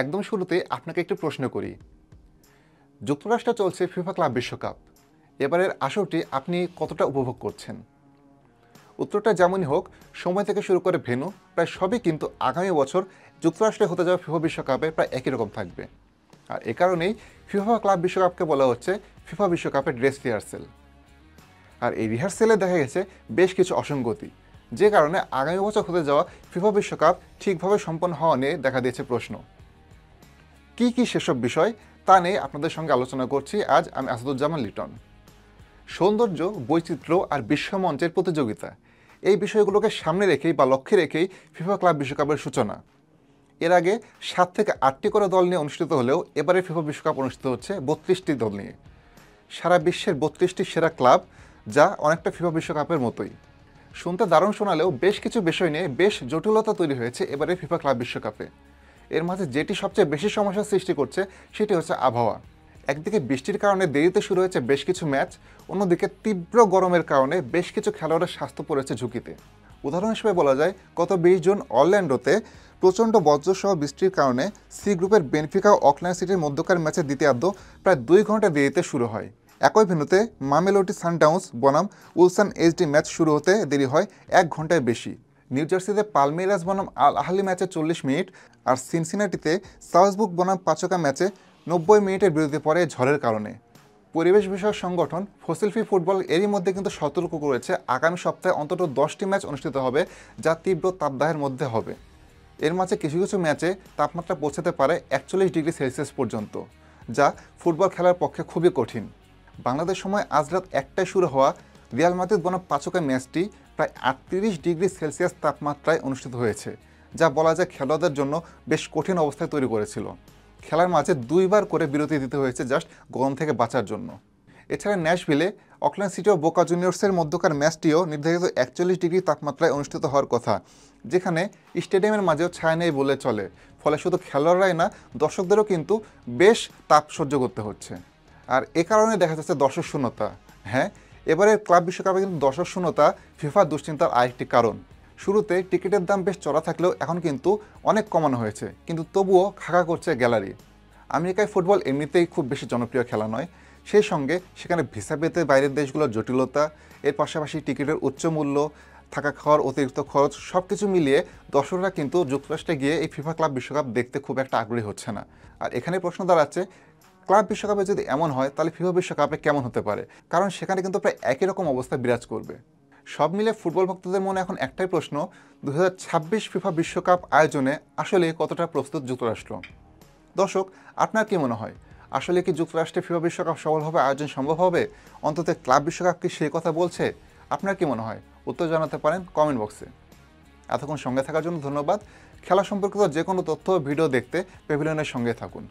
একদম শুরুতে আপনাকে একটু প্রশ্ন করি, যুক্তরাষ্ট্রে চলছে ফিফা ক্লাব বিশ্বকাপ। এবারের আসরটি আপনি কতটা উপভোগ করছেন? উত্তরটা যেমনই হোক, সময় থেকে শুরু করে ভেন্যু প্রায় সবই কিন্তু আগামী বছর যুক্তরাষ্ট্রে হতে যাওয়া ফিফা বিশ্বকাপে প্রায় একই রকম থাকবে। আর এ কারণেই ফিফা ক্লাব বিশ্বকাপকে বলা হচ্ছে ফিফা বিশ্বকাপের ড্রেস রিহার্সেল। আর এই রিহার্সেলে দেখা গেছে বেশ কিছু অসঙ্গতি, যে কারণে আগামী বছর হতে যাওয়া ফিফা বিশ্বকাপ ঠিকভাবে সম্পন্ন হওয়া নিয়ে দেখা দিয়েছে প্রশ্ন। কি কি সেসব বিষয় তা নিয়ে আপনাদের সঙ্গে আলোচনা করছি আজ আমি আসাদুজ্জামান লিটন। সৌন্দর্য, বৈচিত্র্য আর বিশ্বমঞ্চের প্রতিযোগিতা, এই বিষয়গুলোকে সামনে রেখেই বা লক্ষ্যে রেখেই ফিফা ক্লাব বিশ্বকাপের সূচনা। এর আগে 7 থেকে 8টি করে দল নিয়ে অনুষ্ঠিত হলেও এবারে ফিফা বিশ্বকাপ অনুষ্ঠিত হচ্ছে 32টি দল নিয়ে। সারা বিশ্বের 32টি সেরা ক্লাব, যা অনেকটা ফিফা বিশ্বকাপের মতোই। শুনতে দারুণ শোনালেও বেশ কিছু বিষয় নিয়ে বেশ জটিলতা তৈরি হয়েছে এবারে ফিফা ক্লাব বিশ্বকাপে। এর মাঝে যেটি সবচেয়ে বেশি সমস্যার সৃষ্টি করছে সেটি হচ্ছে আবহাওয়া। একদিকে বৃষ্টির কারণে দেরিতে শুরু হয়েছে বেশ কিছু ম্যাচ, অন্যদিকে তীব্র গরমের কারণে বেশ কিছু খেলোয়াড়ের স্বাস্থ্য পড়েছে ঝুঁকিতে। উদাহরণ হিসেবে বলা যায়, গত 20 জুন অরল্যান্ডোতে প্রচণ্ড বজ্রসহ বৃষ্টির কারণে সি গ্রুপের বেনফিকা ও অকল্যান্ড সিটির মধ্যকার ম্যাচের দ্বিতীয়ার্ধ প্রায় 2 ঘন্টা দেরিতে শুরু হয়। একই ভেন্যুতে মামেলোডি সানডাউন্স বনাম উলসান এইচডি ম্যাচ শুরু হতে দেরি হয় 1 ঘন্টায় বেশি। নিউ জার্সিতে পালমেইরাস বনাম আল আহলি ম্যাচে 40 মিনিট, আর সিনসিনাটিতে সাউথবুক বনাম পাচোকা ম্যাচে 90 মিনিটের বিরতি পড়ে ঝড়ের কারণে। পরিবেশ বিষয়ক সংগঠন ফসিল ফ্রি ফুটবল এরই মধ্যে কিন্তু সতর্ক করেছে আগামী সপ্তাহে অন্তত 10টি ম্যাচ অনুষ্ঠিত হবে, যা তীব্র তাপদাহের মধ্যে হবে। এর মাঝে কিছু কিছু ম্যাচে তাপমাত্রা পৌঁছাতে পারে 41 ডিগ্রি সেলসিয়াস পর্যন্ত, যা ফুটবল খেলার পক্ষে খুবই কঠিন। বাংলাদেশ সময় আজ রাত 1টায় শুরু হওয়া রিয়াল মাদ্রিদ বনাম পাচোকা ম্যাচটি প্রায় 38 ডিগ্রি সেলসিয়াস তাপমাত্রায় অনুষ্ঠিত হয়েছে, যা বলা যায় খেলোয়াড়দের জন্য বেশ কঠিন অবস্থায় তৈরি করেছিল। খেলার মাঝে 2বার করে বিরতি দিতে হয়েছে জাস্ট গরম থেকে বাঁচার জন্য। এছাড়া ন্যাশভিলে অকল্যান্ড সিটি ও বোকা জুনিয়র্সের মধ্যকার ম্যাচটিও নির্ধারিত 41 ডিগ্রি তাপমাত্রায় অনুষ্ঠিত হওয়ার কথা, যেখানে স্টেডিয়ামের মাঝেও ছায়া নেই বলে চলে। ফলে শুধু খেলোয়াড়রাই না, দর্শকদেরও কিন্তু বেশ তাপ সহ্য করতে হচ্ছে। আর এ কারণে দেখা যাচ্ছে দর্শক শূন্যতা। হ্যাঁ, এবারের ক্লাব বিশ্বকাপে কিন্তু দর্শক শূন্যতা ফিফা দুশ্চিন্তার আরেকটি কারণ। শুরুতে টিকিটের দাম বেশ চড়া থাকলেও এখন কিন্তু অনেক কমানো হয়েছে, কিন্তু তবুও খাকা করছে গ্যালারি। আমেরিকায় ফুটবল এমনিতেই খুব বেশি জনপ্রিয় খেলা নয়, সেই সঙ্গে সেখানে ভিসা পেতে বাইরের দেশগুলোর জটিলতা, এর পাশাপাশি টিকিটের উচ্চ মূল্য, থাকা খাওয়ার অতিরিক্ত খরচ, সব কিছু মিলিয়ে দর্শকরা কিন্তু যুক্তরাষ্ট্রে গিয়ে এই ফিফা ক্লাব বিশ্বকাপ দেখতে খুব একটা আগ্রহী হচ্ছে না। আর এখানে প্রশ্ন দাঁড়াচ্ছে, ক্লাব বিশ্বকাপে যদি এমন হয় তাহলে ফিফা বিশ্বকাপে কেমন হতে পারে, কারণ সেখানে কিন্তু প্রায় একই রকম অবস্থা বিরাজ করবে। সব মিলে ফুটবল ভক্তদের মনে এখন একটাই প্রশ্ন, 2026 ফিফা বিশ্বকাপ আয়োজনে আসলে কতটা প্রস্তুত যুক্তরাষ্ট্র? দর্শক, আপনার কি মনে হয়, আসলে কি যুক্তরাষ্ট্রে ফিফা বিশ্বকাপ সফলভাবে আয়োজন সম্ভব হবে? অন্তত ক্লাব বিশ্বকাপ কি সেই কথা বলছে? আপনার কি মনে হয়? উত্তর জানাতে পারেন কমেন্ট বক্সে। এতক্ষণ সঙ্গে থাকার জন্য ধন্যবাদ। খেলা সম্পর্কিত যে কোনো তথ্য ও ভিডিও দেখতে প্যাভিলিয়নের সঙ্গে থাকুন।